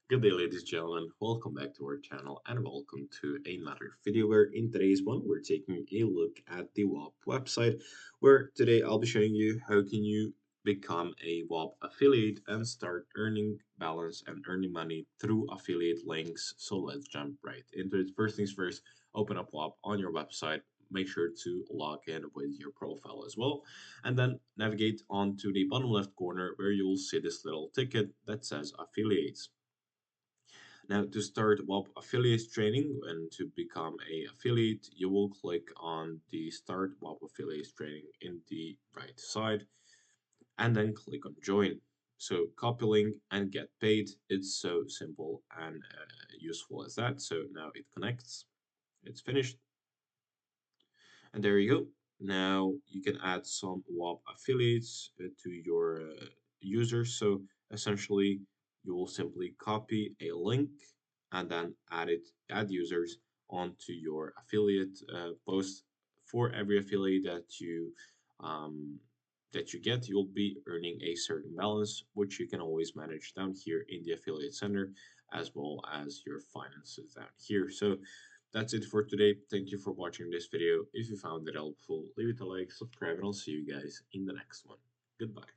Good day, ladies and gentlemen. Welcome back to our channel and welcome to another video where in today's one we're taking a look at the Whop website where today I'll be showing you how can you become a Whop affiliate and start earning balance and earning money through affiliate links. So let's jump right into it. First things first, open up Whop on your website. Make sure to log in with your profile as well. And then navigate onto the bottom left corner where you'll see this little ticket that says affiliates. Now, to start Web affiliate training and to become a affiliate, you will click on the Start Web affiliate training in the right side and then click on Join. So copy link and get paid. It's so simple and useful as that. So now it connects. It's finished. And there you go. Now you can add some WAP affiliates to your users. So essentially, you will simply copy a link and then add users onto your affiliate post. For every affiliate um, that you get, you'll be earning a certain balance, which you can always manage down here in the affiliate center, as well as your finances down here. So that's it for today. Thank you for watching this video. If you found it helpful, leave it a like, subscribe, and I'll see you guys in the next one. Goodbye.